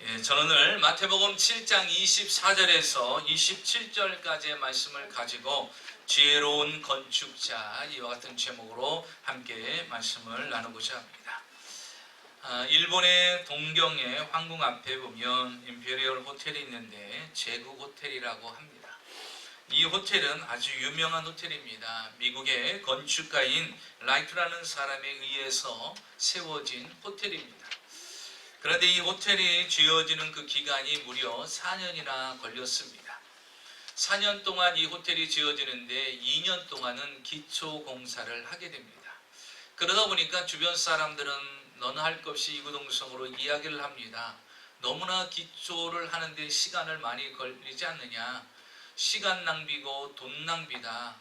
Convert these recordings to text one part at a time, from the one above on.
저는 오늘 마태복음 7장 24절에서 27절까지의 말씀을 가지고 지혜로운 건축자 이와 같은 제목으로 함께 말씀을 나누고자 합니다. 일본의 동경의 황궁 앞에 보면 임페리얼 호텔이 있는데 제국 호텔이라고 합니다. 이 호텔은 아주 유명한 호텔입니다. 미국의 건축가인 라이트라는 사람에 의해서 세워진 호텔입니다. 그런데 이 호텔이 지어지는 그 기간이 무려 4년이나 걸렸습니다. 4년 동안 이 호텔이 지어지는데 2년 동안은 기초 공사를 하게 됩니다. 그러다 보니까 주변 사람들은 너는 할 것 없이 이구동성으로 이야기를 합니다. 너무나 기초를 하는데 시간을 많이 걸리지 않느냐. 시간 낭비고 돈 낭비다.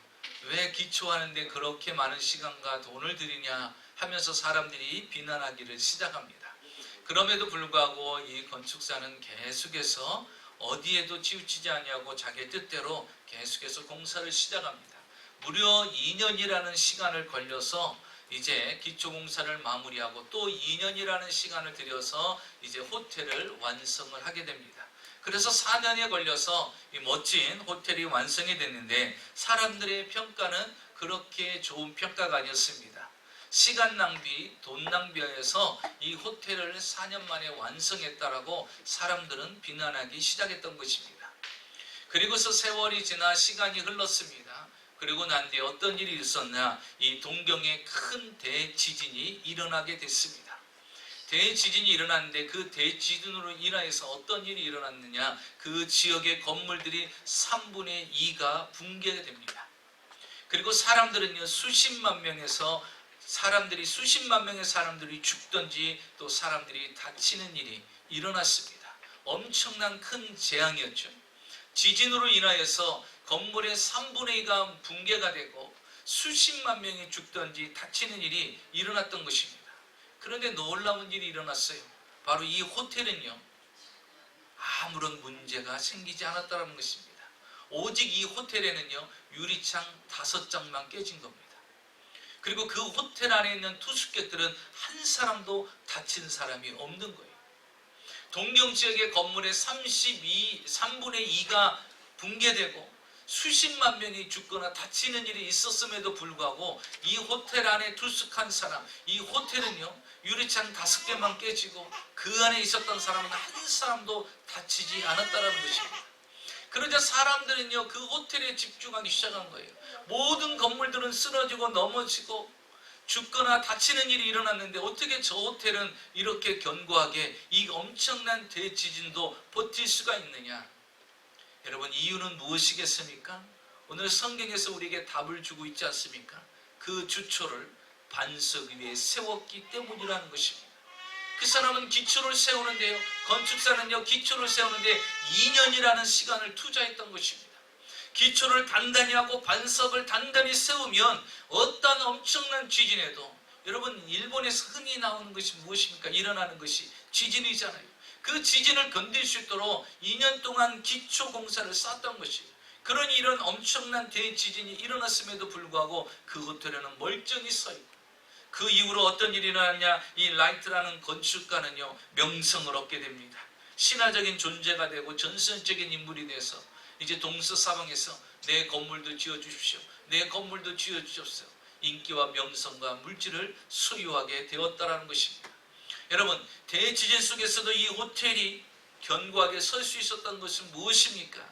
왜 기초하는데 그렇게 많은 시간과 돈을 들이냐 하면서 사람들이 비난하기를 시작합니다. 그럼에도 불구하고 이 건축사는 계속해서 어디에도 치우치지 않냐고 자기 뜻대로 계속해서 공사를 시작합니다. 무려 2년이라는 시간을 걸려서 이제 기초공사를 마무리하고 또 2년이라는 시간을 들여서 이제 호텔을 완성을 하게 됩니다. 그래서 4년에 걸려서 이 멋진 호텔이 완성이 됐는데 사람들의 평가는 그렇게 좋은 평가가 아니었습니다. 시간 낭비, 돈 낭비하여서 이 호텔을 4년 만에 완성했다라고 사람들은 비난하기 시작했던 것입니다. 그리고서 세월이 지나 시간이 흘렀습니다. 그리고 난 뒤에 어떤 일이 있었나? 이 동경에 큰 대지진이 일어나게 됐습니다. 대지진이 일어났는데 그 대지진으로 인하여서 어떤 일이 일어났느냐? 그 지역의 건물들이 3분의 2가 붕괴가 됩니다. 그리고 사람들은요, 수십만 명의 사람들이 죽든지 또 사람들이 다치는 일이 일어났습니다. 엄청난 큰 재앙이었죠. 지진으로 인하여서 건물의 3분의 2가 붕괴가 되고 수십만 명이 죽든지 다치는 일이 일어났던 것입니다. 그런데 놀라운 일이 일어났어요. 바로 이 호텔은요, 아무런 문제가 생기지 않았다는 것입니다. 오직 이 호텔에는요, 유리창 5장만 깨진 겁니다. 그리고 그 호텔 안에 있는 투숙객들은 한 사람도 다친 사람이 없는 거예요. 동경 지역의 건물의 3분의 2가 붕괴되고 수십만 명이 죽거나 다치는 일이 있었음에도 불구하고 이 호텔 안에 투숙한 사람, 이 호텔은요, 유리창 5개만 깨지고 그 안에 있었던 사람은 한 사람도 다치지 않았다는 것입니다. 그러자 사람들은요, 그 호텔에 집중하기 시작한 거예요. 모든 건물들은 쓰러지고 넘어지고 죽거나 다치는 일이 일어났는데 어떻게 저 호텔은 이렇게 견고하게 이 엄청난 대지진도 버틸 수가 있느냐? 여러분, 이유는 무엇이겠습니까? 오늘 성경에서 우리에게 답을 주고 있지 않습니까? 그 주초를 반석 위에 세웠기 때문이라는 것입니다. 그 사람은 기초를 세우는데요, 건축사는요, 기초를 세우는데 2년이라는 시간을 투자했던 것입니다. 기초를 단단히 하고 반석을 단단히 세우면 어떤 엄청난 지진에도, 여러분, 일본에서 흔히 나오는 것이 무엇입니까? 일어나는 것이 지진이잖아요. 그 지진을 견딜 수 있도록 2년 동안 기초 공사를 쌓았던 것이에요. 그런 이런 엄청난 대지진이 일어났음에도 불구하고 그 호텔에는 멀쩡히 서 있고, 그 이후로 어떤 일이 일어났냐? 이 라이트라는 건축가는요, 명성을 얻게 됩니다. 신화적인 존재가 되고 전설적인 인물이 돼서 이제 동서사방에서 내 건물도 지어주십시오, 내 건물도 지어주십시오, 인기와 명성과 물질을 소유하게 되었다는 것입니다. 여러분, 대지진 속에서도 이 호텔이 견고하게 설 수 있었던 것은 무엇입니까?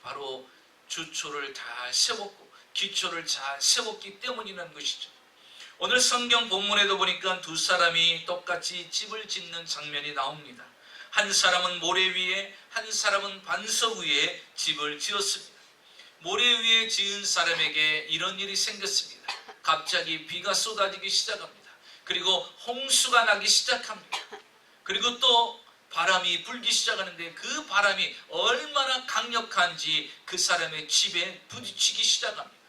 바로 주초를 잘 세웠고 기초를 잘 세웠기 때문이라는 것이죠. 오늘 성경 본문에도 보니까 두 사람이 똑같이 집을 짓는 장면이 나옵니다. 한 사람은 모래 위에, 한 사람은 반석 위에 집을 지었습니다. 모래 위에 지은 사람에게 이런 일이 생겼습니다. 갑자기 비가 쏟아지기 시작합니다. 그리고 홍수가 나기 시작합니다. 그리고 또 바람이 불기 시작하는데 그 바람이 얼마나 강력한지 그 사람의 집에 부딪히기 시작합니다.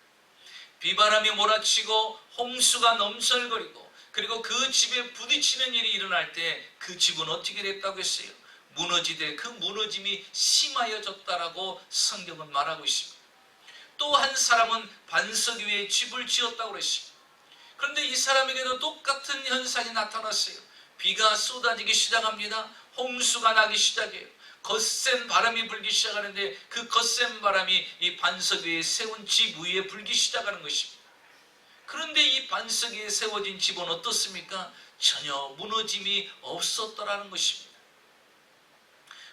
비바람이 몰아치고 홍수가 넘설거리고 그리고 그 집에 부딪히는 일이 일어날 때 그 집은 어떻게 됐다고 했어요? 무너지되 그 무너짐이 심하여졌다라고 성경은 말하고 있습니다. 또 한 사람은 반석 위에 집을 지었다고 그랬습니다. 그런데 이 사람에게도 똑같은 현상이 나타났어요. 비가 쏟아지기 시작합니다. 홍수가 나기 시작해요. 거센 바람이 불기 시작하는데 그 거센 바람이 이 반석 위에 세운 집 위에 불기 시작하는 것입니다. 그런데 이 반석 위에 세워진 집은 어떻습니까? 전혀 무너짐이 없었더라는 것입니다.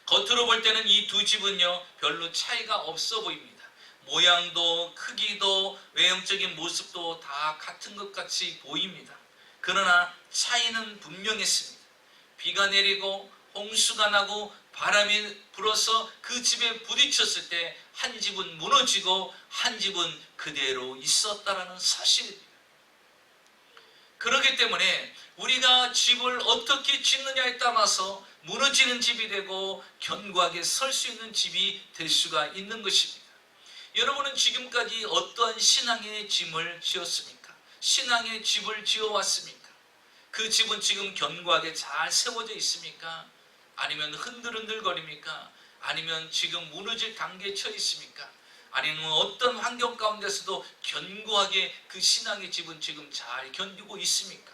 겉으로 볼 때는 이 두 집은요 별로 차이가 없어 보입니다. 모양도 크기도 외형적인 모습도 다 같은 것 같이 보입니다. 그러나 차이는 분명했습니다. 비가 내리고 홍수가 나고 바람이 불어서 그 집에 부딪혔을 때 한 집은 무너지고 한 집은 그대로 있었다라는 사실입니다. 그렇기 때문에 우리가 집을 어떻게 짓느냐에 따라서 무너지는 집이 되고 견고하게 설 수 있는 집이 될 수가 있는 것입니다. 여러분은 지금까지 어떠한 신앙의 짐을 지었습니까? 신앙의 집을 지어왔습니까? 그 집은 지금 견고하게 잘 세워져 있습니까? 아니면 흔들흔들거립니까? 아니면 지금 무너질 단계에 처해 있습니까? 아니면 어떤 환경 가운데서도 견고하게 그 신앙의 집은 지금 잘 견디고 있습니까?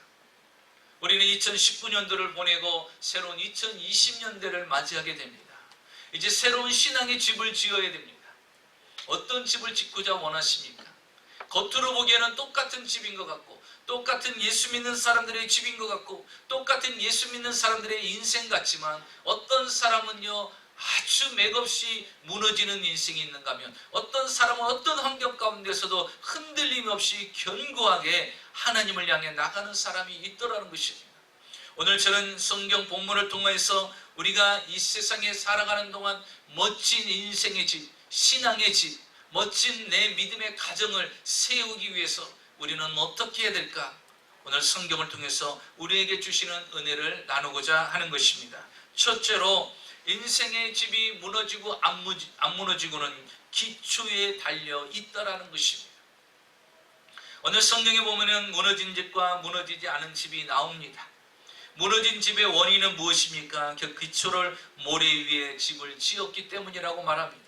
우리는 2019년도를 보내고 새로운 2020년대를 맞이하게 됩니다. 이제 새로운 신앙의 집을 지어야 됩니다. 어떤 집을 짓고자 원하십니까? 겉으로 보기에는 똑같은 집인 것 같고 똑같은 예수 믿는 사람들의 집인 것 같고 똑같은 예수 믿는 사람들의 인생 같지만 어떤 사람은요 아주 맥없이 무너지는 인생이 있는가 하면 어떤 사람은 어떤 환경 가운데서도 흔들림 없이 견고하게 하나님을 향해 나가는 사람이 있더라는 것입니다. 오늘 저는 성경 본문을 통해서 우리가 이 세상에 살아가는 동안 멋진 인생의 집, 신앙의 집, 멋진 내 믿음의 가정을 세우기 위해서 우리는 어떻게 해야 될까? 오늘 성경을 통해서 우리에게 주시는 은혜를 나누고자 하는 것입니다. 첫째로 인생의 집이 무너지고 안 무너지고는 기초에 달려 있다라는 것입니다. 오늘 성경에 보면은 무너진 집과 무너지지 않은 집이 나옵니다. 무너진 집의 원인은 무엇입니까? 그 기초를 모래 위에 집을 지었기 때문이라고 말합니다.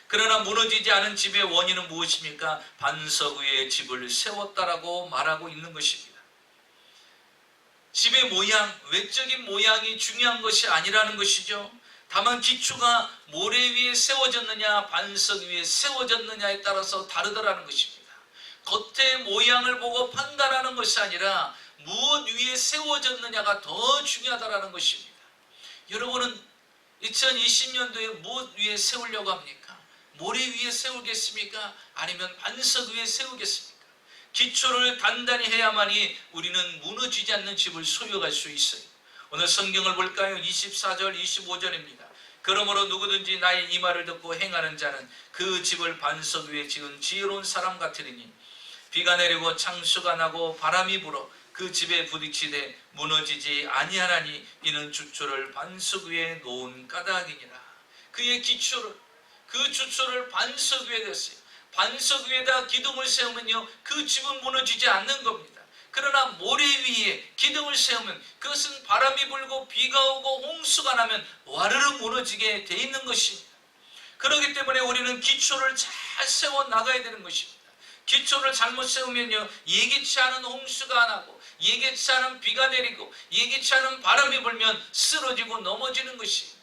그러나 무너지지 않은 집의 원인은 무엇입니까? 반석 위에 집을 세웠다라고 말하고 있는 것입니다. 집의 모양, 외적인 모양이 중요한 것이 아니라는 것이죠. 다만 기초가 모래 위에 세워졌느냐 반석 위에 세워졌느냐에 따라서 다르더라는 것입니다. 겉의 모양을 보고 판단하는 것이 아니라 무엇 위에 세워졌느냐가 더 중요하다는 것입니다. 여러분은 2020년도에 무엇 위에 세우려고 합니까? 모래 위에 세우겠습니까? 아니면 반석 위에 세우겠습니까? 기초를 단단히 해야만이 우리는 무너지지 않는 집을 소유할 수 있어요. 오늘 성경을 볼까요? 24절 25절입니다. 그러므로 누구든지 나의 이 말을 듣고 행하는 자는 그 집을 반석 위에 지은 지혜로운 사람 같으리니 비가 내리고 창수가 나고 바람이 불어 그 집에 부딪히되 무너지지 아니하나니 이는 주초를 반석 위에 놓은 까닭이니라. 그의 기초를 그 주초를 반석 위에 뒀어요. 반석 위에다 기둥을 세우면요 그 집은 무너지지 않는 겁니다. 그러나 모래 위에 기둥을 세우면 그것은 바람이 불고 비가 오고 홍수가 나면 와르르 무너지게 돼 있는 것입니다. 그렇기 때문에 우리는 기초를 잘 세워 나가야 되는 것입니다. 기초를 잘못 세우면요 예기치 않은 홍수가 나고 예기치 않은 비가 내리고 예기치 않은 바람이 불면 쓰러지고 넘어지는 것입니다.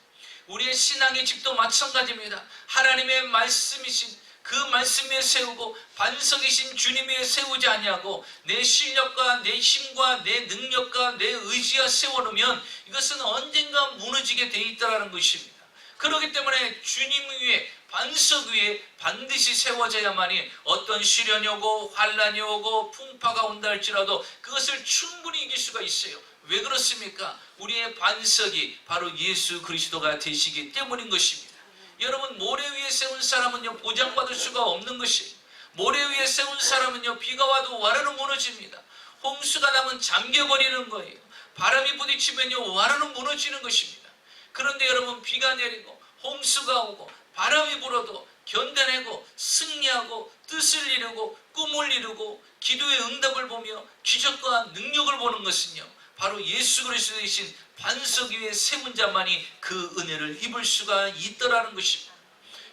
우리의 신앙의 집도 마찬가지입니다. 하나님의 말씀이신 그 말씀 위에 세우고 반석이신 주님 위에 세우지 아니하고 내 실력과 내 힘과 내 능력과 내 의지가 세워놓으면 이것은 언젠가 무너지게 돼 있다는 것입니다. 그렇기 때문에 주님 위에 반석 위에 반드시 세워져야만이 어떤 시련이 오고 환란이 오고 풍파가 온다 할지라도 그것을 충분히 이길 수가 있어요. 왜 그렇습니까? 우리의 반석이 바로 예수 그리스도가 되시기 때문인 것입니다. 여러분 모래 위에 세운 사람은요 보장받을 수가 없는 것이에요. 모래 위에 세운 사람은요 비가 와도 와르르 무너집니다. 홍수가 나면 잠겨버리는 거예요. 바람이 부딪히면요 와르르 무너지는 것입니다. 그런데 여러분 비가 내리고 홍수가 오고 바람이 불어도 견뎌내고 승리하고 뜻을 이루고 꿈을 이루고 기도의 응답을 보며 기적과 능력을 보는 것은요 바로 예수 그리스도이신 반석 위에 세운 자만이 그 은혜를 입을 수가 있더라는 것입니다.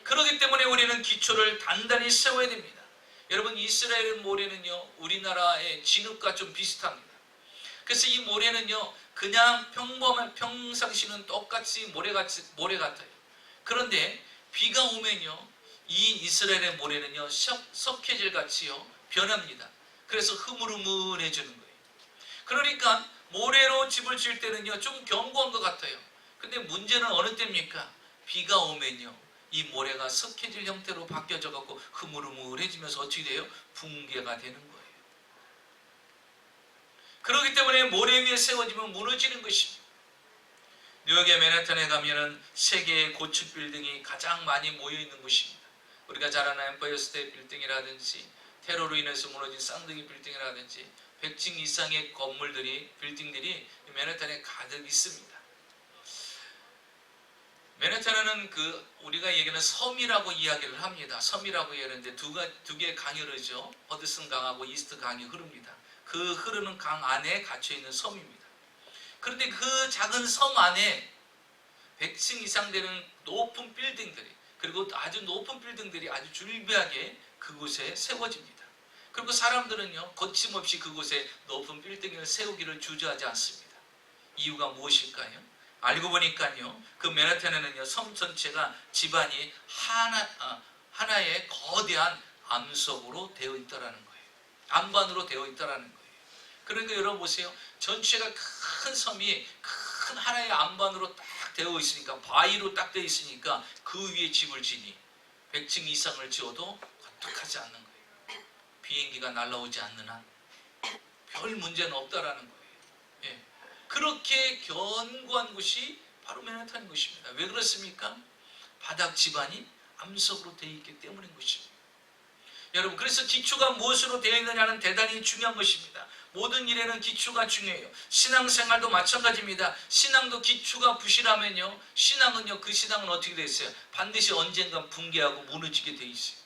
그렇기 때문에 우리는 기초를 단단히 세워야 됩니다. 여러분 이스라엘 모래는요 우리나라의 진흙과 좀 비슷합니다. 그래서 이 모래는요 그냥 평범한 평상시는 똑같이 모래 같아요. 그런데 비가 오면요, 이 이스라엘의 모래는요 석회질 같이요 변합니다. 그래서 흐물흐물해지는 거예요. 그러니까 모래로 집을 지을 때는요 좀 견고한 것 같아요. 근데 문제는 어느 때입니까? 비가 오면요 이 모래가 석회질 형태로 바뀌어져 갖고 흐물흐물해지면서 어떻게 돼요? 붕괴가 되는 거예요. 그렇기 때문에 모래 위에 세워지면 무너지는 것입니다. 뉴욕의 맨해튼에 가면은 세계의 고층 빌딩이 가장 많이 모여 있는 곳입니다. 우리가 잘 아는 엠파이어 스테이트 빌딩이라든지 테러로 인해서 무너진 쌍둥이 빌딩이라든지 100층 이상의 빌딩들이 맨해튼에 가득 있습니다. 맨해튼은 우리가 얘기하는 섬이라고 이야기를 합니다. 섬이라고 얘기하는데 두 개의 강이 흐르죠. 허드슨 강하고 이스트 강이 흐릅니다. 그 흐르는 강 안에 갇혀 있는 섬입니다. 그런데 그 작은 섬 안에 100층 이상 되는 높은 빌딩들이, 그리고 아주 높은 빌딩들이 아주 줄비하게 그곳에 세워집니다. 그리고 사람들은요 거침없이 그곳에 높은 빌딩을 세우기를 주저하지 않습니다. 이유가 무엇일까요? 알고 보니까요 그 맨해튼에는요 섬 전체가 집안이 하나의 거대한 암석으로 되어 있다라는 거예요. 안반으로 되어 있다라는 거예요. 그러니까 여러분 보세요. 전체가 큰 섬이 큰 하나의 안반으로 딱 되어 있으니까, 바위로 딱 되어 있으니까 그 위에 집을 지니 100층 이상을 지어도 거tuk하지 않는 거예요. 비행기가 날아오지 않는 한 별 문제는 없다라는 거예요. 예. 그렇게 견고한 곳이 바로 맨해튼인 것입니다. 왜 그렇습니까? 바닥 집안이 암석으로 되어 있기 때문인 것입니다. 여러분, 그래서 기초가 무엇으로 되어 있느냐는 대단히 중요한 것입니다. 모든 일에는 기초가 중요해요. 신앙생활도 마찬가지입니다. 신앙도 기초가 부실하면요, 그 신앙은 어떻게 되어 있어요? 반드시 언젠가 붕괴하고 무너지게 되어 있어요.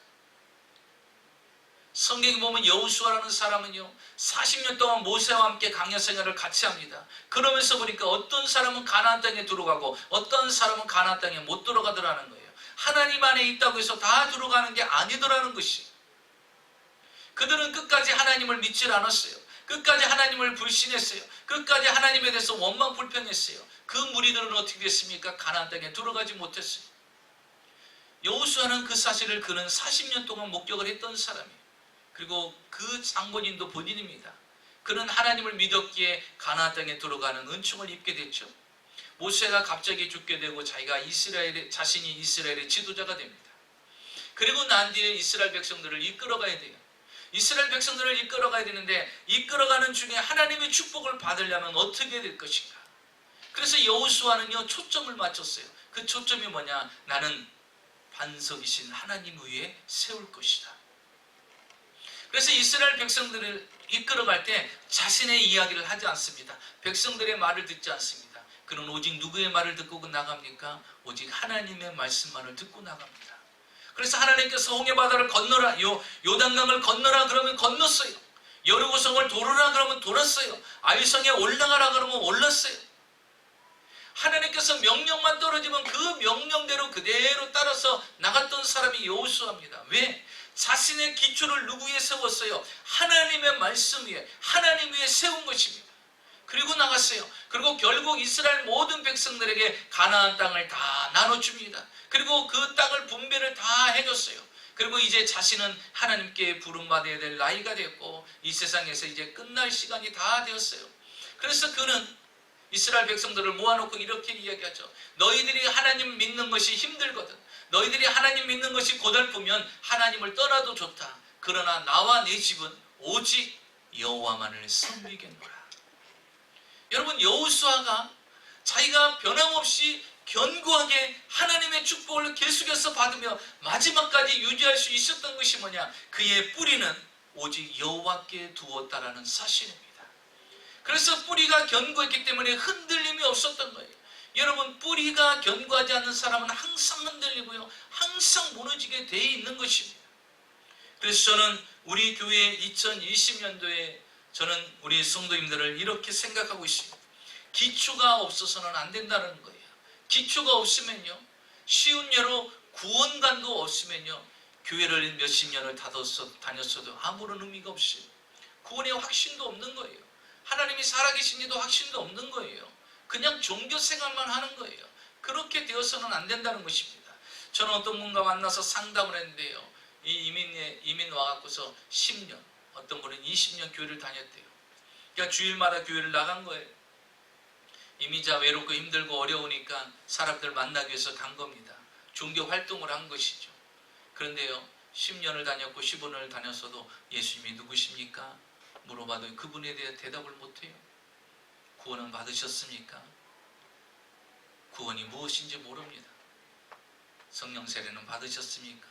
성경에 보면 여호수아라는 사람은요 40년 동안 모세와 함께 광야 생활을 같이 합니다. 그러면서 보니까 어떤 사람은 가나안 땅에 들어가고 어떤 사람은 가나안 땅에 못 들어가더라는 거예요. 하나님 안에 있다고 해서 다 들어가는 게 아니더라는 것이. 그들은 끝까지 하나님을 믿질 않았어요. 끝까지 하나님을 불신했어요. 끝까지 하나님에 대해서 원망 불평했어요. 그 무리들은 어떻게 됐습니까? 가나안 땅에 들어가지 못했어요. 여호수아는 그 사실을 그는 40년 동안 목격을 했던 사람이에요. 그리고 그 장본인도 본인입니다. 그는 하나님을 믿었기에 가나안 땅에 들어가는 은총을 입게 됐죠. 모세가 갑자기 죽게 되고 자신이 이스라엘의 지도자가 됩니다. 그리고 난 뒤에 이스라엘 백성들을 이끌어가야 돼요. 이스라엘 백성들을 이끌어가야 되는데 이끌어가는 중에 하나님의 축복을 받으려면 어떻게 될 것인가? 그래서 여호수아는요 초점을 맞췄어요. 그 초점이 뭐냐? 나는 반석이신 하나님 위에 세울 것이다. 그래서 이스라엘 백성들을 이끌어갈 때 자신의 이야기를 하지 않습니다. 백성들의 말을 듣지 않습니다. 그는 오직 누구의 말을 듣고 나갑니까? 오직 하나님의 말씀만을 듣고 나갑니다. 그래서 하나님께서 홍해바다를 건너라, 요단강을 건너라 그러면 건넜어요. 여리고성을 도르라 그러면 돌았어요. 아위성에 올라가라 그러면 올랐어요. 하나님께서 명령만 떨어지면 그 명령대로 그대로 따라서 나갔던 사람이 여호수아입니다. 왜? 자신의 기초를 누구 위에 세웠어요? 하나님의 말씀 위에, 하나님 위에 세운 것입니다. 그리고 나갔어요. 그리고 결국 이스라엘 모든 백성들에게 가나안 땅을 다 나눠줍니다. 그리고 그 땅을 분배를 다 해줬어요. 그리고 이제 자신은 하나님께 부름받아야 될 나이가 됐고 이 세상에서 이제 끝날 시간이 다 되었어요. 그래서 그는 이스라엘 백성들을 모아놓고 이렇게 이야기하죠. 너희들이 하나님 믿는 것이 힘들거든. 너희들이 하나님 믿는 것이 고달프면 하나님을 떠나도 좋다. 그러나 나와 내 집은 오직 여호와만을 섬기겠노라. 여러분, 여호수아가 자기가 변함없이 견고하게 하나님의 축복을 계속해서 받으며 마지막까지 유지할 수 있었던 것이 뭐냐? 그의 뿌리는 오직 여호와께 두었다라는 사실입니다. 그래서 뿌리가 견고했기 때문에 흔들림이 없었던 거예요. 여러분, 뿌리가 견고하지 않는 사람은 항상 흔들리고요, 항상 무너지게 돼 있는 것입니다. 그래서 저는 우리 교회 2020년도에 저는 우리 성도님들을 이렇게 생각하고 있습니다. 기초가 없어서는 안 된다는 거예요. 기초가 없으면요, 쉬운 예로 구원관도 없으면요, 교회를 몇십 년을 다녔어도 아무런 의미가 없어요. 구원의 확신도 없는 거예요. 하나님이 살아계신지도 확신도 없는 거예요. 그냥 종교 생활만 하는 거예요. 그렇게 되어서는 안 된다는 것입니다. 저는 어떤 분과 만나서 상담을 했는데요. 이 이민 와갖고서 10년, 어떤 분은 20년 교회를 다녔대요. 그러니까 주일마다 교회를 나간 거예요. 이민자 외롭고 힘들고 어려우니까 사람들 만나기 위해서 간 겁니다. 종교 활동을 한 것이죠. 그런데요, 10년을 다녔고 15년을 다녔어도 예수님이 누구십니까? 물어봐도 그분에 대해 대답을 못해요. 구원은 받으셨습니까? 구원이 무엇인지 모릅니다. 성령 세례는 받으셨습니까?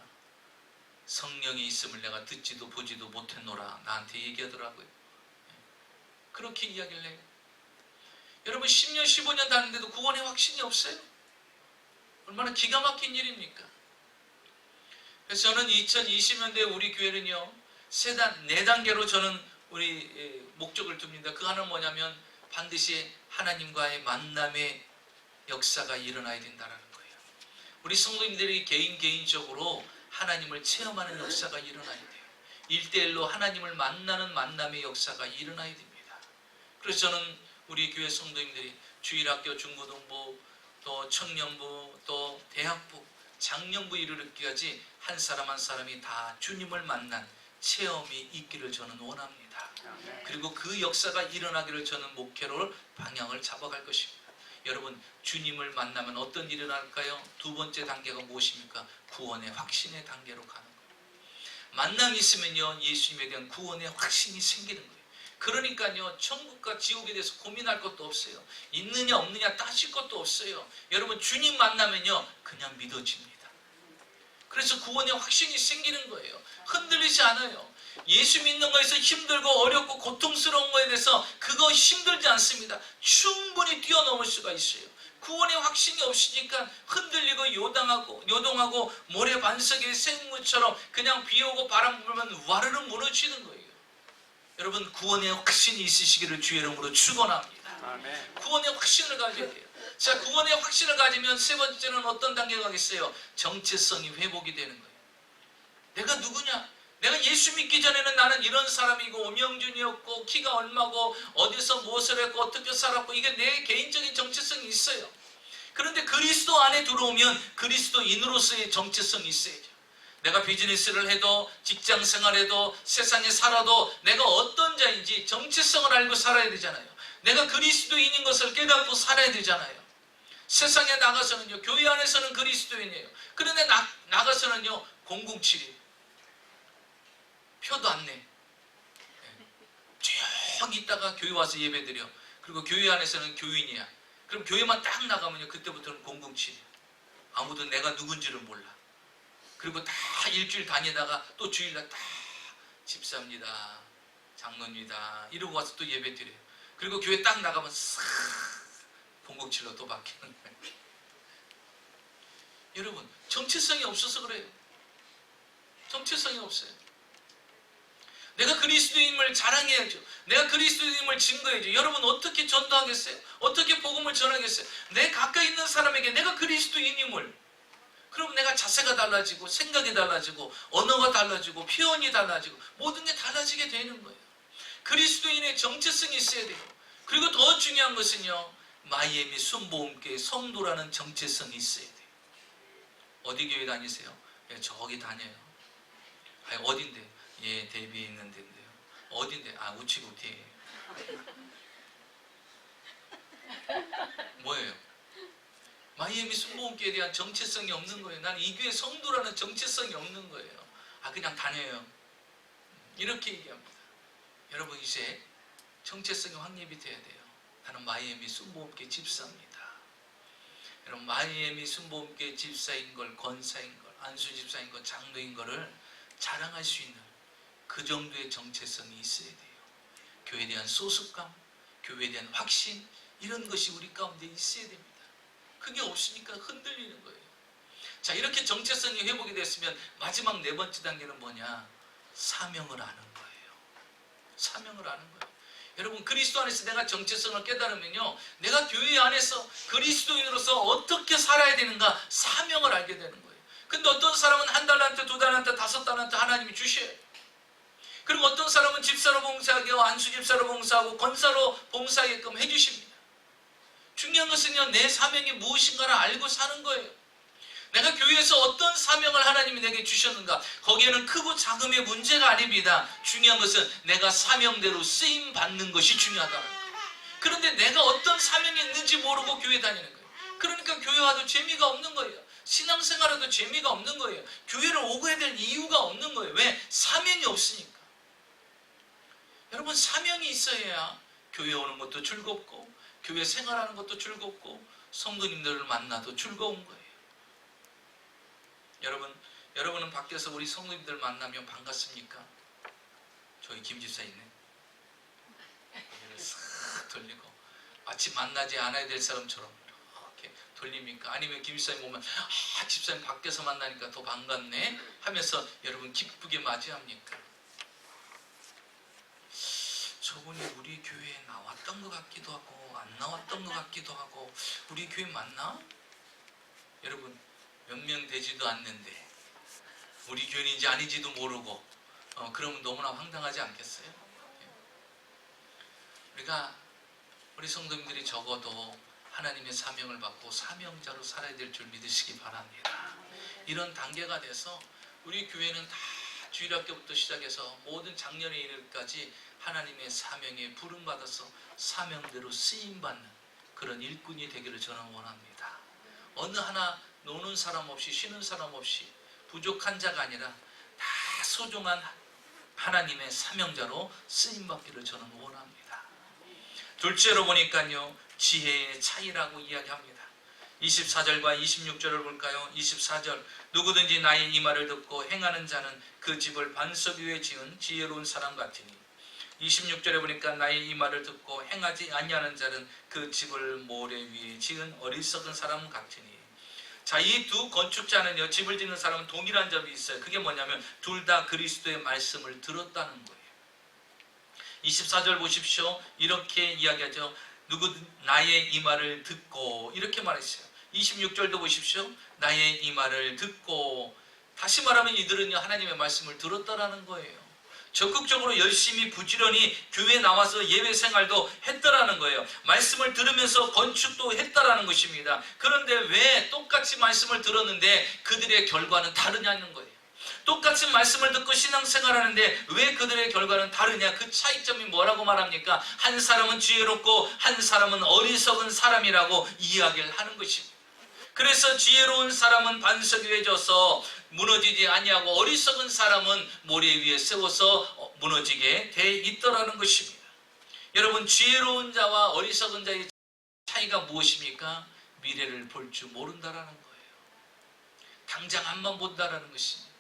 성령이 있음을 내가 듣지도 보지도 못했노라 나한테 얘기하더라고요. 그렇게 이야기를 해요. 여러분 10년 15년 다녔는데도 구원의 확신이 없어요? 얼마나 기가 막힌 일입니까? 그래서 저는 2020년대 우리 교회는요 4단계로 저는 우리 목적을 둡니다. 그 하나는 뭐냐면 반드시 하나님과의 만남의 역사가 일어나야 된다는 거예요. 우리 성도님들이 개인적으로 하나님을 체험하는 역사가 일어나야 돼요. 1대1로 하나님을 만나는 만남의 역사가 일어나야 됩니다. 그래서 저는 우리 교회 성도님들이 주일학교, 중고등부, 또 청년부, 또 대학부, 장년부 이르기까지 한 사람 한 사람이 다 주님을 만난 체험이 있기를 저는 원합니다. 그리고 그 역사가 일어나기를 저는 목표로 방향을 잡아갈 것입니다. 여러분 주님을 만나면 어떤 일이 일어날까요? 두 번째 단계가 무엇입니까? 구원의 확신의 단계로 가는 거예요. 만남이 있으면요 예수님에 대한 구원의 확신이 생기는 거예요. 그러니까요 천국과 지옥에 대해서 고민할 것도 없어요. 있느냐 없느냐 따질 것도 없어요. 여러분 주님 만나면요 그냥 믿어집니다. 그래서 구원의 확신이 생기는 거예요. 흔들리지 않아요. 예수 믿는 거에서 힘들고 어렵고 고통스러운 거에 대해서 그거 힘들지 않습니다. 충분히 뛰어넘을 수가 있어요. 구원의 확신이 없으니까 흔들리고 요동하고 모래 반석의 생물처럼 그냥 비 오고 바람 불면 와르르 무너지는 거예요. 여러분 구원의 확신이 있으시기를 주의 이름으로 축원합니다. 아멘. 구원의 확신을 가져야 돼요. 자, 구원의 확신을 가지면 세 번째는 어떤 단계가 가겠어요? 정체성이 회복이 되는 거예요. 내가 누구냐? 내가 예수 믿기 전에는 나는 이런 사람이고 오명준이었고 키가 얼마고 어디서 무엇을 했고 어떻게 살았고 이게 내 개인적인 정체성이 있어요. 그런데 그리스도 안에 들어오면 그리스도인으로서의 정체성이 있어야죠. 내가 비즈니스를 해도 직장 생활해도 세상에 살아도 내가 어떤 자인지 정체성을 알고 살아야 되잖아요. 내가 그리스도인인 것을 깨닫고 살아야 되잖아요. 세상에 나가서는요 교회 안에서는 그리스도인이에요. 그런데 나가서는요 007이에요. 표도 안 내. 조용히 있다가 교회 와서 예배드려. 그리고 교회 안에서는 교인이야. 그럼 교회만 딱 나가면요 그때부터는 007이야. 아무도 내가 누군지를 몰라. 그리고 다 일주일 다니다가 또 주일날 다 집사입니다. 장로입니다. 이러고 와서 또 예배 드려요. 그리고 교회 딱 나가면 싹 007로 또 바뀌는 거예요. 여러분 정체성이 없어서 그래요. 정체성이 없어요. 내가 그리스도인임을 자랑해야죠. 내가 그리스도인임을 증거해야죠. 여러분 어떻게 전도하겠어요? 어떻게 복음을 전하겠어요? 내 가까이 있는 사람에게 내가 그리스도인임을. 그럼 내가 자세가 달라지고 생각이 달라지고 언어가 달라지고 표현이 달라지고 모든 게 달라지게 되는 거예요. 그리스도인의 정체성이 있어야 돼요. 그리고 더 중요한 것은요. 마이애미 순복음교회 성도라는 정체성이 있어야 돼요. 어디 교회 다니세요? 예, 저기 다녀요. 아니 어딘데? 예, 대비에 있는 데인데요. 어딘데? 아, 우치구티에. 뭐예요? 마이애미 순복음교회에 대한 정체성이 없는 거예요. 나는 이 교회 성도라는 정체성이 없는 거예요. 아, 그냥 다녀요. 이렇게 얘기합니다. 여러분 이제 정체성이 확립이 돼야 돼요. 나는 마이애미 순복음교회 집사입니다. 여러분 마이애미 순복음교회 집사인 걸, 권사인 걸, 안수 집사인 걸, 장로인 거를 자랑할 수 있는 그 정도의 정체성이 있어야 돼요. 교회에 대한 소속감, 교회에 대한 확신 이런 것이 우리 가운데 있어야 됩니다. 그게 없으니까 흔들리는 거예요. 자, 이렇게 정체성이 회복이 됐으면 마지막 네 번째 단계는 뭐냐? 사명을 아는 거예요. 사명을 아는 거예요. 여러분 그리스도 안에서 내가 정체성을 깨달으면요 내가 교회 안에서 그리스도인으로서 어떻게 살아야 되는가 사명을 알게 되는 거예요. 근데 어떤 사람은 1달란트, 2달란트, 5달란트 하나님이 주셔요. 그리고 어떤 사람은 집사로 봉사하고 안수 집사로 봉사하고 권사로 봉사하게끔 해주십니다. 중요한 것은요, 내 사명이 무엇인가를 알고 사는 거예요. 내가 교회에서 어떤 사명을 하나님이 내게 주셨는가, 거기에는 크고 작음의 문제가 아닙니다. 중요한 것은 내가 사명대로 쓰임 받는 것이 중요하다는 거예요. 그런데 내가 어떤 사명이 있는지 모르고 교회 다니는 거예요. 그러니까 교회 와도 재미가 없는 거예요. 신앙생활에도 재미가 없는 거예요. 교회를 오게 될 이유가 없는 거예요. 왜? 사명이 없으니까. 여러분, 사명이 있어야 교회 오는 것도 즐겁고 교회 생활하는 것도 즐겁고 성도님들을 만나도 즐거운 거예요. 여러분은 밖에서 우리 성도님들 만나면 반갑습니까? 저희 김 집사 있네. 고개를 싹 돌리고 마치 만나지 않아야 될 사람처럼 이렇게 돌립니까? 아니면 김 집사님 보면 집사님 밖에서 만나니까 더 반갑네 하면서 여러분 기쁘게 맞이합니까? 저분이 우리 교회에 나왔던 것 같기도 하고 안 나왔던 것 같기도 하고 우리 교회 맞나? 여러분, 몇 명 되지도 않는데 우리 교인인지 아닌지도 모르고 그러면 너무나 황당하지 않겠어요? 우리 성도님들이 적어도 하나님의 사명을 받고 사명자로 살아야 될 줄 믿으시기 바랍니다. 이런 단계가 돼서 우리 교회는 다 주일학교부터 시작해서 모든 작년에 이르기까지 하나님의 사명에 부름받아서 사명대로 쓰임받는 그런 일꾼이 되기를 저는 원합니다. 어느 하나 노는 사람 없이 쉬는 사람 없이 부족한 자가 아니라 다 소중한 하나님의 사명자로 쓰임받기를 저는 원합니다. 둘째로 보니까요, 지혜의 차이라고 이야기합니다. 24절과 26절을 볼까요? 24절, 누구든지 나의 이 말을 듣고 행하는 자는 그 집을 반석 위에 지은 지혜로운 사람 같으니, 26절에 보니까 나의 이 말을 듣고 행하지 아니하는 자는 그 집을 모래 위에 지은 어리석은 사람 같으니. 자, 이 두 건축자는요, 집을 짓는 사람은 동일한 점이 있어요. 그게 뭐냐면 둘 다 그리스도의 말씀을 들었다는 거예요. 24절 보십시오. 이렇게 이야기하죠. 나의 이 말을 듣고, 이렇게 말했어요. 26절도 보십시오. 나의 이 말을 듣고. 다시 말하면 이들은요, 하나님의 말씀을 들었다라는 거예요. 적극적으로 열심히 부지런히 교회에 나와서 예배 생활도 했다라는 거예요. 말씀을 들으면서 건축도 했다라는 것입니다. 그런데 왜 똑같이 말씀을 들었는데 그들의 결과는 다르냐는 거예요. 똑같이 말씀을 듣고 신앙생활하는데 왜 그들의 결과는 다르냐? 그 차이점이 뭐라고 말합니까? 한 사람은 지혜롭고 한 사람은 어리석은 사람이라고 이야기를 하는 것입니다. 그래서 지혜로운 사람은 반석 위에 져서 무너지지 아니하고 어리석은 사람은 모래 위에 세워서 무너지게 돼 있더라는 것입니다. 여러분, 지혜로운 자와 어리석은 자의 차이가 무엇입니까? 미래를 볼 줄 모른다라는 거예요. 당장 앞만 본다라는 것입니다.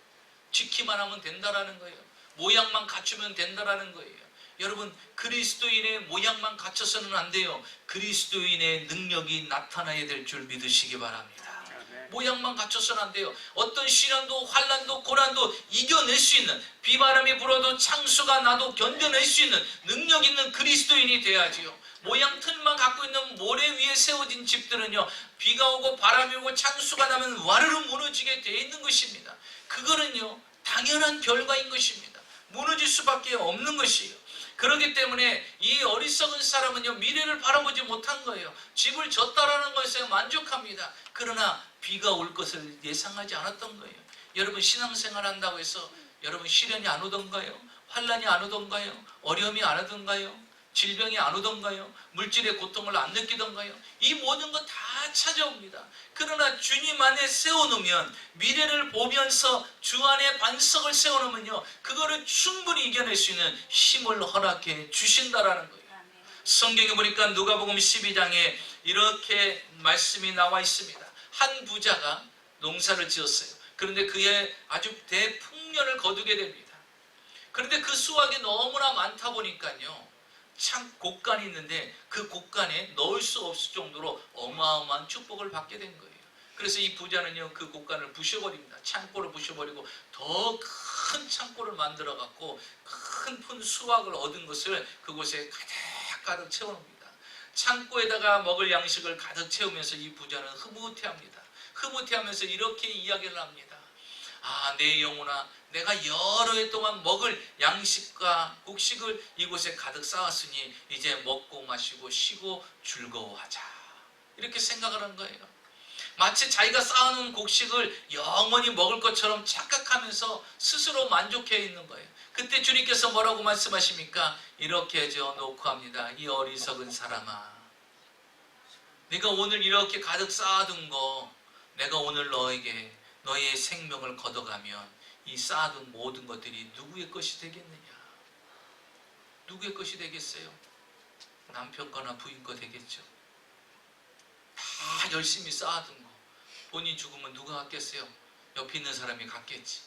지키만 하면 된다라는 거예요. 모양만 갖추면 된다라는 거예요. 여러분, 그리스도인의 모양만 갖춰서는 안 돼요. 그리스도인의 능력이 나타나야 될 줄 믿으시기 바랍니다. 모양만 갖춰서는 안 돼요. 어떤 시련도 환난도 고난도 이겨낼 수 있는, 비바람이 불어도 창수가 나도 견뎌낼 수 있는 능력 있는 그리스도인이 돼야지요. 모양 틀만 갖고 있는 모래 위에 세워진 집들은요, 비가 오고 바람이 오고 창수가 나면 와르르 무너지게 되어 있는 것입니다. 그거는요, 당연한 결과인 것입니다. 무너질 수밖에 없는 것이에요. 그렇기 때문에 이 어리석은 사람은요, 미래를 바라보지 못한 거예요. 집을 졌다라는 것에 만족합니다. 그러나 비가 올 것을 예상하지 않았던 거예요. 여러분, 신앙생활 한다고 해서 여러분 시련이 안 오던가요? 환난이 안 오던가요? 어려움이 안 오던가요? 질병이 안 오던가요? 물질의 고통을 안 느끼던가요? 이 모든 것 다 찾아옵니다. 그러나 주님 안에 세워놓으면, 미래를 보면서 주 안에 반석을 세워놓으면요, 그거를 충분히 이겨낼 수 있는 힘을 허락해 주신다라는 거예요. 성경에 보니까 누가복음 12장에 이렇게 말씀이 나와 있습니다. 한 부자가 농사를 지었어요. 그런데 그의 아주 대풍년을 거두게 됩니다. 그런데 그 수확이 너무나 많다 보니까요, 참 곡간이 있는데 그 곡간에 넣을 수 없을 정도로 어마어마한 축복을 받게 된 거예요. 그래서 이 부자는요, 그 곡간을 부셔버립니다. 창고를 부셔버리고 더 큰 창고를 만들어 갖고 큰 수확을 얻은 것을 그곳에 가득 채워놓습니다. 창고에다가 먹을 양식을 가득 채우면서 이 부자는 흐뭇해합니다. 흐뭇해하면서 이렇게 이야기를 합니다. 내 영혼아, 내가 여러 해 동안 먹을 양식과 곡식을 이곳에 가득 쌓았으니 이제 먹고 마시고 쉬고 즐거워하자. 이렇게 생각을 한 거예요. 마치 자기가 쌓아놓은 곡식을 영원히 먹을 것처럼 착각하면서 스스로 만족해 있는 거예요. 그때 주님께서 뭐라고 말씀하십니까? 이렇게 놓고 합니다. 이 어리석은 사람아, 네가 오늘 이렇게 가득 쌓아둔 거, 내가 오늘 너에게 너의 생명을 걷어가면 이 쌓아둔 모든 것들이 누구의 것이 되겠느냐? 누구의 것이 되겠어요? 남편 거나 부인 거 되겠죠. 다 열심히 쌓아둔 거, 본인 죽으면 누가 갖겠어요? 옆에 있는 사람이 갖겠지.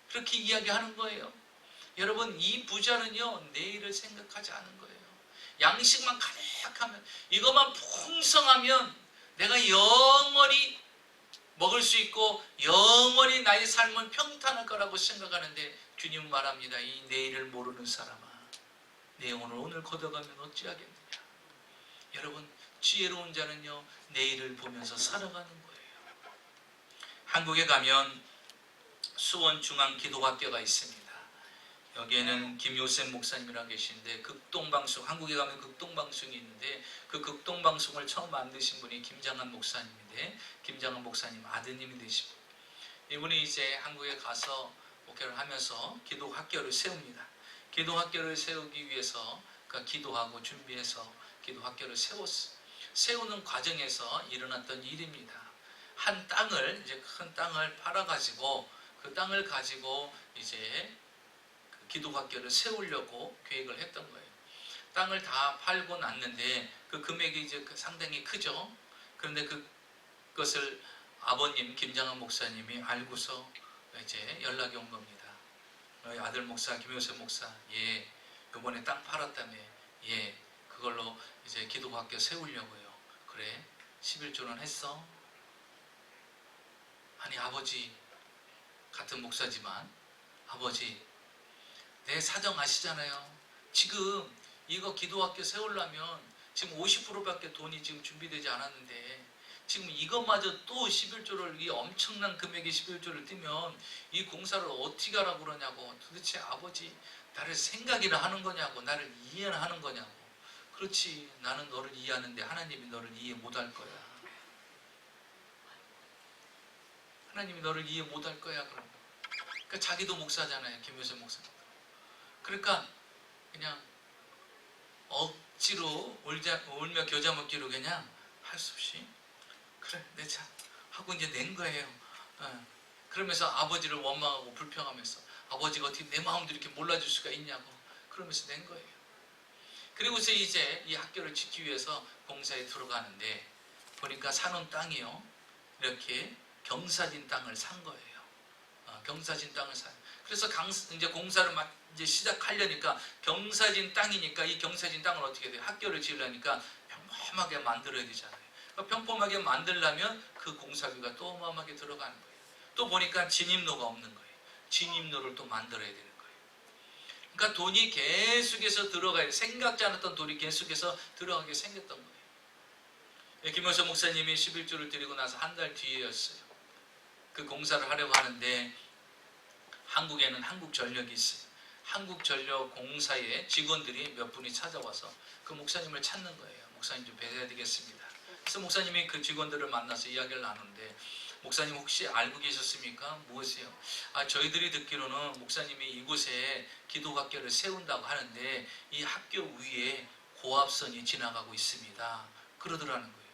그렇게 이야기하는 거예요. 여러분, 이 부자는요, 내일을 생각하지 않은 거예요. 양식만 가득하면, 이것만 풍성하면 내가 영원히 먹을 수 있고 영원히 나의 삶은 평탄할 거라고 생각하는데, 주님 말합니다. 이 내일을 모르는 사람아, 내 영혼을 오늘 걷어가면 어찌하겠느냐. 여러분, 지혜로운 자는요, 내일을 보면서 살아가는 거예요. 한국에 가면 수원중앙기도학교가 있습니다. 여기에는 김요셉 목사님이라고 계신데, 극동방송, 한국에 가면 극동방송이 있는데 그 극동방송을 처음 만드신 분이 김장한 목사님인데, 김장한 목사님 아드님이 되시고, 이분이 이제 한국에 가서 목회를 하면서 기도학교를 세웁니다. 기도학교를 세우기 위해서 그러니까 기도하고 준비해서 기도학교를 세우는 과정에서 일어났던 일입니다. 한 땅을, 이제 큰 땅을 팔아가지고 그 땅을 가지고 이제 기도학교를 세우려고 계획을 했던 거예요. 땅을 다 팔고 났는데 그 금액이 이제 상당히 크죠. 그런데 그것을 아버님 김장한 목사님이 알고서 이제 연락이 온 겁니다. 너희 아들 목사 김효셉 목사, 예, 이번에 땅 팔았다며. 예, 그걸로 이제 기도학교 세우려고요. 그래, 11조는 했어? 아니 아버지, 같은 목사지만, 아버지, 내 사정 아시잖아요. 지금 이거 기도학교 세우려면 지금 50%밖에 돈이 지금 준비되지 않았는데, 지금 이것마저 또 11조를, 이 엄청난 금액의 11조를 띄면 이 공사를 어떻게 하라고 그러냐고. 도대체 아버지, 나를 생각이나 하는 거냐고, 나를 이해나 하는 거냐고. 그렇지, 나는 너를 이해하는데 하나님이 너를 이해 못할 거야. 하나님이 너를 이해 못할 거야. 그럼 그러니까 자기도 목사잖아요, 김효셉 목사님. 그러니까 그냥 억지로 울며 겨자 먹기로 그냥 할 수 없이, 그래 내자 하고 이제 낸 거예요. 그러면서 아버지를 원망하고 불평하면서, 아버지가 어떻게 내 마음도 이렇게 몰라줄 수가 있냐고 그러면서 낸 거예요. 그리고서 이제 이 학교를 짓기 위해서 공사에 들어가는데 보니까 사놓은 땅이요, 이렇게 경사진 땅을 산 거예요. 경사진 땅을 사요. 그래서 이제 공사를 이제 시작하려니까, 경사진 땅이니까 이 경사진 땅을 어떻게 돼요? 학교를 지으려니까 평범하게 만들어야 되잖아요. 그러니까 평범하게 만들려면 그 공사비가 또 어마어마하게 들어가는 거예요. 또 보니까 진입로가 없는 거예요. 진입로를 또 만들어야 되는 거예요. 그러니까 돈이 계속해서 들어가요. 생각지 않았던 돈이 계속해서 들어가게 생겼던 거예요. 김효섭 목사님이 11조를 드리고 나서 한 달 뒤에였어요. 그 공사를 하려고 하는데 한국에는 한국전력이 있어요. 한국전력 공사에 직원들이 몇 분이 찾아와서 그 목사님을 찾는 거예요. 목사님 좀 뵈야 되겠습니다. 그래서 목사님이 그 직원들을 만나서 이야기를 나누는데, 목사님 혹시 알고 계셨습니까? 무엇이요? 저희들이 듣기로는 목사님이 이곳에 기도학교를 세운다고 하는데 이 학교 위에 고압선이 지나가고 있습니다. 그러더라는 거예요.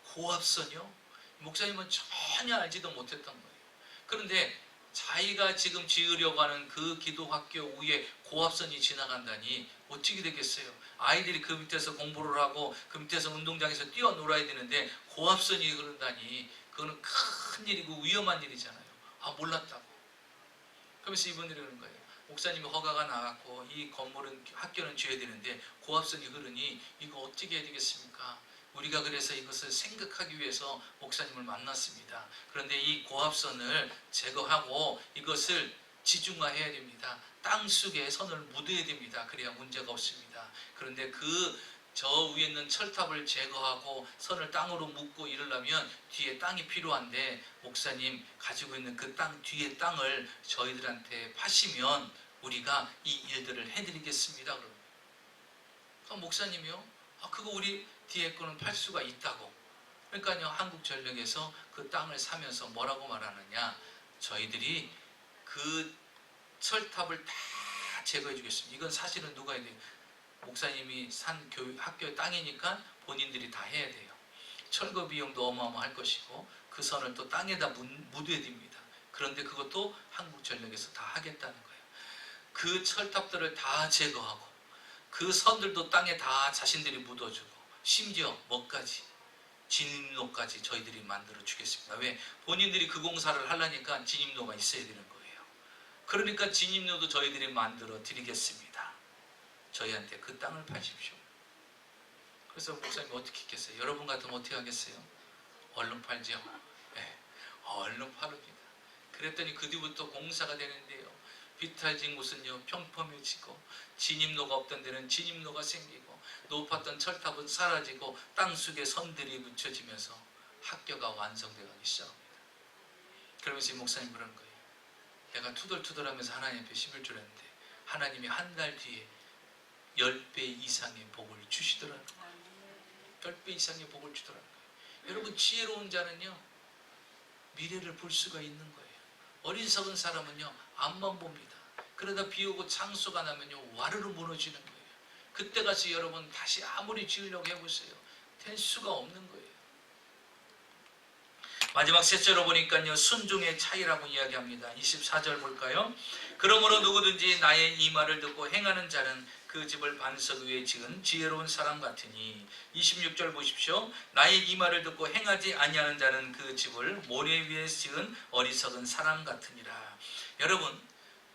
고압선이요? 목사님은 전혀 알지도 못했던 거예요. 그런데 자기가 지금 지으려고 하는 그 기도학교 위에 고압선이 지나간다니 어찌게 되겠어요? 아이들이 그 밑에서 공부를 하고 그 밑에서 운동장에서 뛰어놀아야 되는데 고압선이 그런다니, 그거는 큰 일이고 위험한 일이잖아요. 몰랐다고. 그러면서 이분들이 그러는 거예요. 목사님이 허가가 나왔고 이 건물은, 학교는 지어야 되는데 고압선이 흐르니 이거 어떻게 해야 되겠습니까? 우리가 그래서 이것을 생각하기 위해서 목사님을 만났습니다. 그런데 이 고압선을 제거하고 이것을 지중화해야 됩니다. 땅 속에 선을 묻어야 됩니다. 그래야 문제가 없습니다. 그런데 그 저 위에 있는 철탑을 제거하고 선을 땅으로 묻고 이러려면 뒤에 땅이 필요한데 목사님 가지고 있는 그 땅 뒤에 땅을 저희들한테 파시면 우리가 이 일들을 해드리겠습니다. 그러면 목사님이요? 그거 우리 뒤에 거는 팔 수가 있다고. 그러니까요, 한국전력에서 그 땅을 사면서 뭐라고 말하느냐, 저희들이 그 철탑을 다 제거해 주겠습니다. 이건 사실은 누가 해야 돼요? 목사님이 산 학교의 땅이니까 본인들이 다 해야 돼요. 철거 비용도 어마어마할 것이고 그 선을 또 땅에다 묻어야 됩니다. 그런데 그것도 한국전력에서 다 하겠다는 거예요. 그 철탑들을 다 제거하고 그 선들도 땅에 다 자신들이 묻어주고 심지어 뭐까지? 진입로까지 저희들이 만들어 주겠습니다. 왜? 본인들이 그 공사를 하려니까 진입로가 있어야 되는 거예요. 그러니까 진입로도 저희들이 만들어 드리겠습니다. 저희한테 그 땅을 파십시오. 그래서 목사님이 어떻게 했겠어요? 여러분 같으면 어떻게 하겠어요? 얼른 팔죠. 네, 얼른 파릅니다. 그랬더니 그 뒤부터 공사가 되는데요, 비탈진 곳은요 평평해지고 진입로가 없던 데는 진입로가 생기고 높았던 철탑은 사라지고 땅속에 선들이 붙여지면서 학교가 완성되기 시작합니다. 그러면서 이 목사님 그러는 거예요. 내가 투덜투덜하면서 하나님 앞에 심을 줄 알았는데 하나님이 한 달 뒤에 10배 이상의 복을 주시더라는 거예요. 10배 이상의 복을 주더라는 거예요. 여러분, 지혜로운 자는요 미래를 볼 수가 있는 거예요. 어리석은 사람은요 앞만 봅니다. 그러다 비 오고 창수가 나면요 와르르 무너지는 거예요. 그때 가서 여러분 다시 아무리 지으려고 해보세요. 될 수가 없는 거예요. 마지막 셋 절로 보니까요 순종의 차이라고 이야기합니다. 24절 볼까요? 그러므로 누구든지 나의 이 말을 듣고 행하는 자는 그 집을 반석 위에 지은 지혜로운 사람 같으니. 26절 보십시오. 나의 이 말을 듣고 행하지 아니하는 자는 그 집을 모래 위에 지은 어리석은 사람 같으니라. 여러분,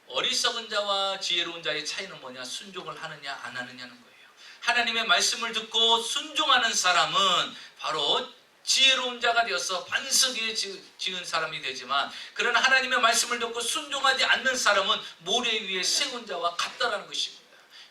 어리석은 자와 지혜로운 자의 차이는 뭐냐? 순종을 하느냐 안 하느냐는 거예요. 하나님의 말씀을 듣고 순종하는 사람은 바로 지혜로운 자가 되어서 반석 위에 지은 사람이 되지만, 그러나 하나님의 말씀을 듣고 순종하지 않는 사람은 모래 위에 세운 자와 같다라는 것입니다.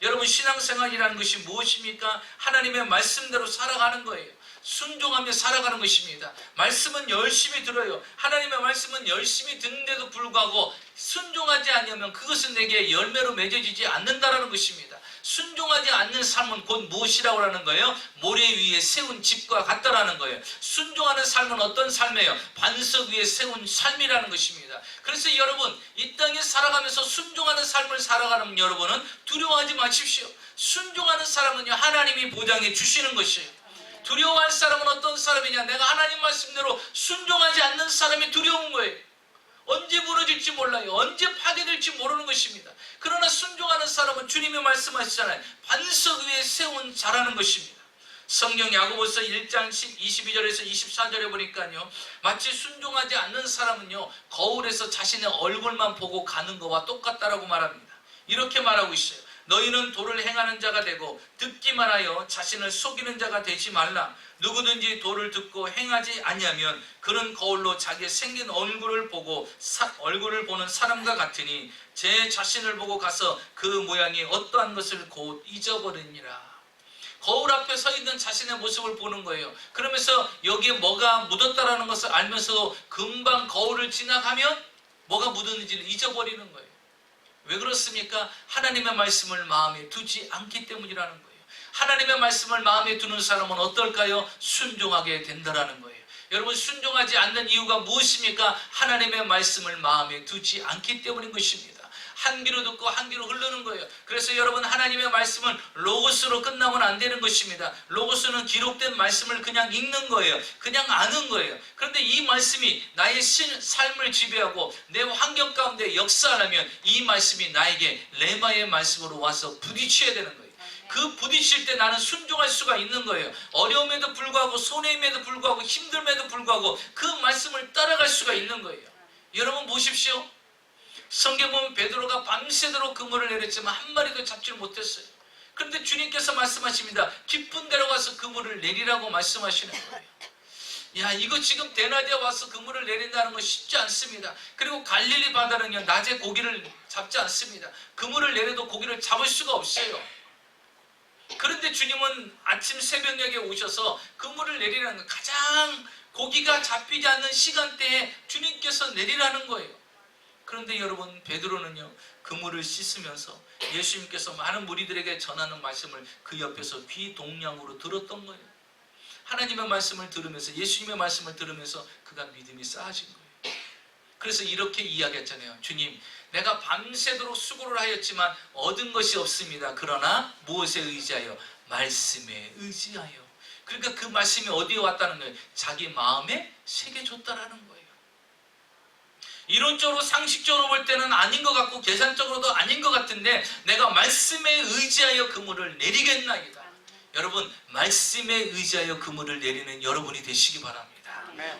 여러분, 신앙생활이라는 것이 무엇입니까? 하나님의 말씀대로 살아가는 거예요. 순종하며 살아가는 것입니다. 말씀은 열심히 들어요. 하나님의 말씀은 열심히 듣는데도 불구하고 순종하지 않으면 그것은 내게 열매로 맺어지지 않는다라는 것입니다. 순종하지 않는 삶은 곧 무엇이라고 하는 거예요? 모래 위에 세운 집과 같다라는 거예요. 순종하는 삶은 어떤 삶이에요? 반석 위에 세운 삶이라는 것입니다. 그래서 여러분, 이 땅에 살아가면서 순종하는 삶을 살아가는 여러분은 두려워하지 마십시오. 순종하는 사람은요 하나님이 보장해 주시는 것이에요. 두려워할 사람은 어떤 사람이냐? 내가 하나님 말씀대로 순종하지 않는 사람이 두려운 거예요. 언제 무너질지 몰라요. 언제 파괴될지 모르는 것입니다. 그러나 순종하는 사람은 주님이 말씀하시잖아요. 반석 위에 세운 자라는 것입니다. 성경 야고보서 1장 22절에서 24절에 보니까요, 마치 순종하지 않는 사람은요 거울에서 자신의 얼굴만 보고 가는 것과 똑같다라고 말합니다. 이렇게 말하고 있어요. 너희는 도를 행하는 자가 되고 듣기만 하여 자신을 속이는 자가 되지 말라. 누구든지 도를 듣고 행하지 아니하면 그는 거울로 자기의 생긴 얼굴을 보는 사람과 같으니 제 자신을 보고 가서 그 모양이 어떠한 것을 곧 잊어버리니라. 거울 앞에 서 있는 자신의 모습을 보는 거예요. 그러면서 여기에 뭐가 묻었다라는 것을 알면서도 금방 거울을 지나가면 뭐가 묻었는지를 잊어버리는 거예요. 왜 그렇습니까? 하나님의 말씀을 마음에 두지 않기 때문이라는 거예요. 하나님의 말씀을 마음에 두는 사람은 어떨까요? 순종하게 된다라는 거예요. 여러분, 순종하지 않는 이유가 무엇입니까? 하나님의 말씀을 마음에 두지 않기 때문인 것입니다. 한 귀로 듣고 한 귀로 흐르는 거예요. 그래서 여러분, 하나님의 말씀은 로고스로 끝나면 안 되는 것입니다. 로고스는 기록된 말씀을 그냥 읽는 거예요. 그냥 아는 거예요. 그런데 이 말씀이 나의 삶을 지배하고 내 환경 가운데 역사하려면 이 말씀이 나에게 레마의 말씀으로 와서 부딪혀야 되는 거예요. 그 부딪힐 때 나는 순종할 수가 있는 거예요. 어려움에도 불구하고 손해임에도 불구하고 힘듦에도 불구하고 그 말씀을 따라갈 수가 있는 거예요. 여러분 보십시오. 성경 보면 베드로가 밤새도록 그물을 내렸지만 한 마리도 잡지를 못했어요. 그런데 주님께서 말씀하십니다. 깊은 데로 가서 그물을 내리라고 말씀하시는 거예요. 야, 이거 지금 대낮에 와서 그물을 내린다는 건 쉽지 않습니다. 그리고 갈릴리 바다는요 낮에 고기를 잡지 않습니다. 그물을 내려도 고기를 잡을 수가 없어요. 그런데 주님은 아침 새벽녘에 오셔서 그물을 내리라는 거예요. 가장 고기가 잡히지 않는 시간대에 주님께서 내리라는 거예요. 그런데 여러분, 베드로는요, 그물을 씻으면서 예수님께서 많은 무리들에게 전하는 말씀을 그 옆에서 귀동냥으로 들었던 거예요. 하나님의 말씀을 들으면서, 예수님의 말씀을 들으면서 그가 믿음이 쌓아진 거예요. 그래서 이렇게 이야기했잖아요. 주님, 내가 밤새도록 수고를 하였지만 얻은 것이 없습니다. 그러나 무엇에 의지하여? 말씀에 의지하여. 그러니까 그 말씀이 어디에 왔다는 거예요? 자기 마음에 새겨졌다라는 거예요. 이론적으로 상식적으로 볼 때는 아닌 것 같고 계산적으로도 아닌 것 같은데 내가 말씀에 의지하여 그물을 내리겠나이다. 여러분, 말씀에 의지하여 그물을 내리는 여러분이 되시기 바랍니다.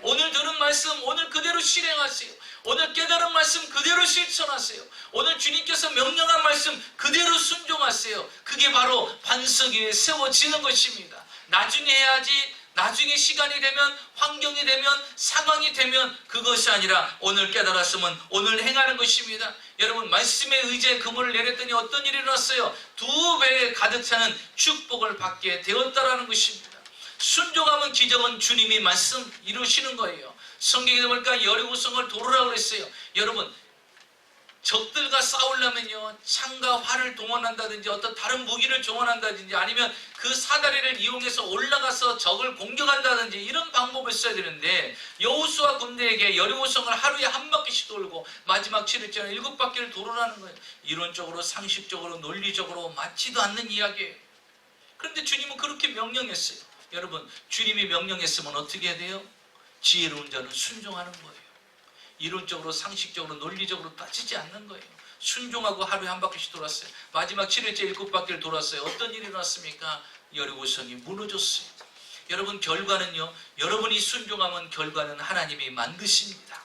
오늘 들은 말씀 오늘 그대로 실행하세요. 오늘 깨달은 말씀 그대로 실천하세요. 오늘 주님께서 명령한 말씀 그대로 순종하세요. 그게 바로 반석 위에 세워지는 것입니다. 나중에 해야지, 나중에 시간이 되면, 환경이 되면, 상황이 되면 그것이 아니라 오늘 깨달았으면 오늘 행하는 것입니다. 여러분, 말씀에 의지해 그물을 내렸더니 어떤 일이 일어났어요? 2배에 가득 차는 축복을 받게 되었다라는 것입니다. 순종하면 기적은 주님이 말씀 이루시는 거예요. 성경에 보니까 여리고성을 도르라고 그랬어요. 여러분, 적들과 싸우려면요, 창과 활을 동원한다든지 어떤 다른 무기를 동원한다든지 아니면 그 사다리를 이용해서 올라가서 적을 공격한다든지 이런 방법을 써야 되는데 여호수아 군대에게 여리고성을 하루에 한 바퀴씩 돌고 마지막 7일째는 7바퀴를 돌으라는 거예요. 이론적으로, 상식적으로, 논리적으로 맞지도 않는 이야기예요. 그런데 주님은 그렇게 명령했어요. 여러분, 주님이 명령했으면 어떻게 해야 돼요? 지혜로운 자는 순종하는 거예요. 이론적으로, 상식적으로, 논리적으로 따지지 않는 거예요. 순종하고 하루에 한 바퀴씩 돌았어요. 마지막 7일째 7바퀴를 돌았어요. 어떤 일이 일어났습니까? 여리고성이 무너졌어요. 여러분, 결과는요, 여러분이 순종하면 결과는 하나님이 만드십니다.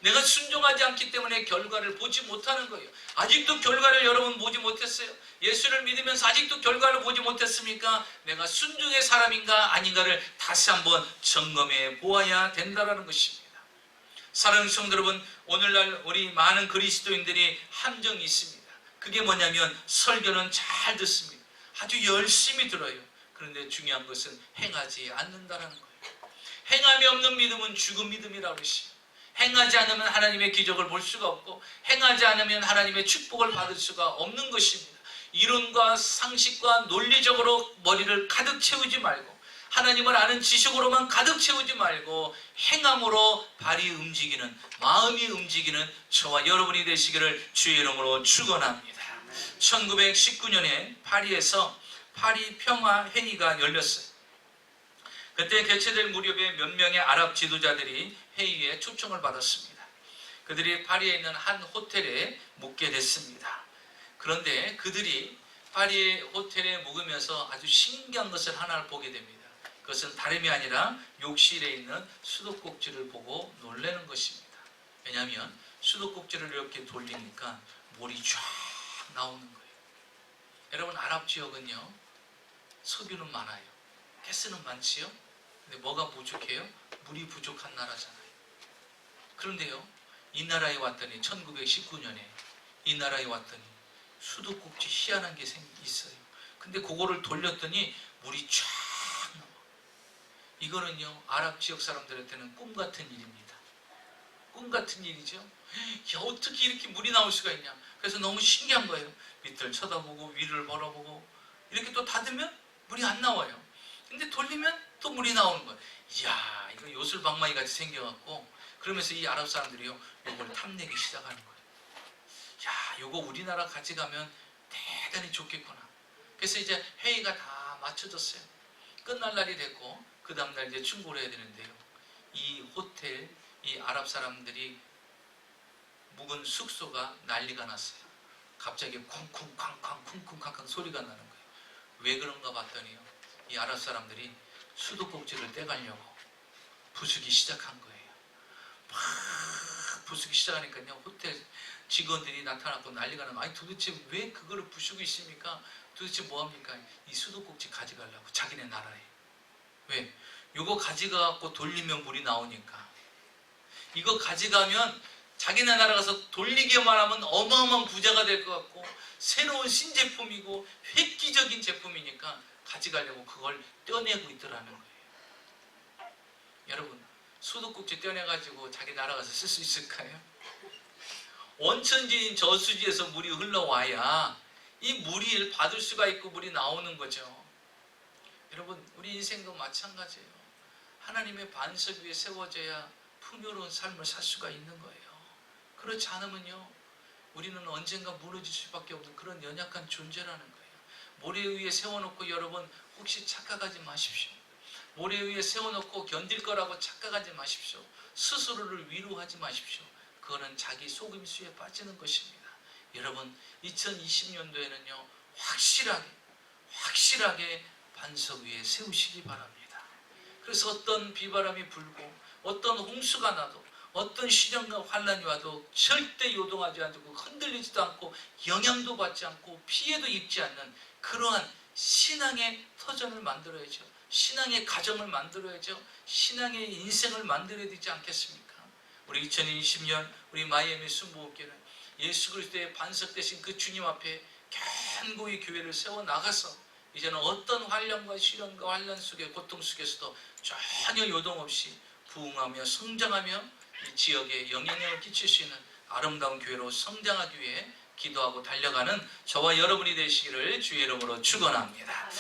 내가 순종하지 않기 때문에 결과를 보지 못하는 거예요. 아직도 결과를 여러분 보지 못했어요? 예수를 믿으면서 아직도 결과를 보지 못했습니까? 내가 순종의 사람인가 아닌가를 다시 한번 점검해 보아야 된다는 것입니다. 사랑하는 성도 여러분, 오늘날 우리 많은 그리스도인들이 함정이 있습니다. 그게 뭐냐면 설교는 잘 듣습니다. 아주 열심히 들어요. 그런데 중요한 것은 행하지 않는다는 거예요. 행함이 없는 믿음은 죽은 믿음이라고 그러시죠. 행하지 않으면 하나님의 기적을 볼 수가 없고 행하지 않으면 하나님의 축복을 받을 수가 없는 것입니다. 이론과 상식과 논리적으로 머리를 가득 채우지 말고 하나님을 아는 지식으로만 가득 채우지 말고 행함으로 발이 움직이는, 마음이 움직이는 저와 여러분이 되시기를 주의 이름으로 축원합니다. 1919년에 파리에서 파리 평화 회의가 열렸어요. 그때 개최될 무렵에 몇 명의 아랍 지도자들이 회의에 초청을 받았습니다. 그들이 파리에 있는 한 호텔에 묵게 됐습니다. 그런데 그들이 파리 호텔에 묵으면서 아주 신기한 것을 하나를 보게 됩니다. 그것은 다름이 아니라 욕실에 있는 수도꼭지를 보고 놀라는 것입니다. 왜냐하면 수도꼭지를 이렇게 돌리니까 물이 쫙 나오는 거예요. 여러분, 아랍 지역은요, 석유는 많아요. 가스는 많지요. 근데 뭐가 부족해요? 물이 부족한 나라잖아요. 그런데요, 이 나라에 왔더니 1919년에 이 나라에 왔더니 수도꼭지 희한한 게 있어요. 근데 그거를 돌렸더니 물이 쫙 나와. 이거는요, 아랍 지역 사람들한테는 꿈 같은 일입니다. 꿈 같은 일이죠. 야, 어떻게 이렇게 물이 나올 수가 있냐. 그래서 너무 신기한 거예요. 밑을 쳐다보고 위를 바라보고 이렇게 또 닫으면 물이 안 나와요. 근데 돌리면 또 물이 나오는 거예요. 이야, 이거 요술방망이 같이 생겨갖고 그러면서 이 아랍 사람들이요, 요걸 탐내기 시작하는 거예요. 야, 요거 우리나라 가져가면 대단히 좋겠구나. 그래서 이제 회의가 다 마쳐졌어요. 끝날 날이 됐고 그 다음날 이제 충고를 해야 되는데요. 이 호텔, 이 아랍 사람들이 묵은 숙소가 난리가 났어요. 갑자기 쿵쿵쾅쾅 쿵쿵쾅쾅 소리가 나는 거예요. 왜 그런가 봤더니요, 이 아랍 사람들이 수도꼭지를 떼가려고 부수기 시작한 거예요. 막 부수기 시작하니까요, 호텔 직원들이 나타났고 난리가 나면, 아니 도대체 왜 그거를 부수고 있습니까? 도대체 뭐합니까? 이 수도꼭지 가져가려고, 자기네 나라에. 왜? 이거 가져가갖고 돌리면 물이 나오니까. 이거 가져가면 자기네 나라 가서 돌리기만 하면 어마어마한 부자가 될 것 같고 새로운 신제품이고 획기적인 제품이니까 가져가려고 그걸 떼어내고 있더라는 거예요. 여러분, 수도꼭지 떼어내가지고 자기 나라 가서 쓸 수 있을까요? 원천지인 저수지에서 물이 흘러와야 이 물이 받을 수가 있고 물이 나오는 거죠. 여러분, 우리 인생도 마찬가지예요. 하나님의 반석 위에 세워져야 풍요로운 삶을 살 수가 있는 거예요. 그렇지 않으면요, 우리는 언젠가 무너질 수밖에 없는 그런 연약한 존재라는 거예요. 모래 위에 세워놓고 여러분 혹시 착각하지 마십시오. 모래 위에 세워놓고 견딜 거라고 착각하지 마십시오. 스스로를 위로하지 마십시오. 그거는 자기 속임수에 빠지는 것입니다. 여러분, 2020년도에는요 확실하게 반석 위에 세우시기 바랍니다. 그래서 어떤 비바람이 불고 어떤 홍수가 나도 어떤 시련과 환난이 와도 절대 요동하지 않고 흔들리지도 않고 영향도 받지 않고 피해도 입지 않는 그러한 신앙의 터전을 만들어야죠. 신앙의 가정을 만들어야죠. 신앙의 인생을 만들어야 되지 않겠습니까? 우리 2020년 우리 마이애미 순복음교회는 예수 그리스도의 반석 되신 그 주님 앞에 견고히 교회를 세워나가서 이제는 어떤 환난과 시련과 환난 속에 고통 속에서도 전혀 요동 없이 부흥하며 성장하며 이 지역에 영향력을 끼칠 수 있는 아름다운 교회로 성장하기 위해 기도하고 달려가는 저와 여러분이 되시기를 주의 이름으로 축원합니다.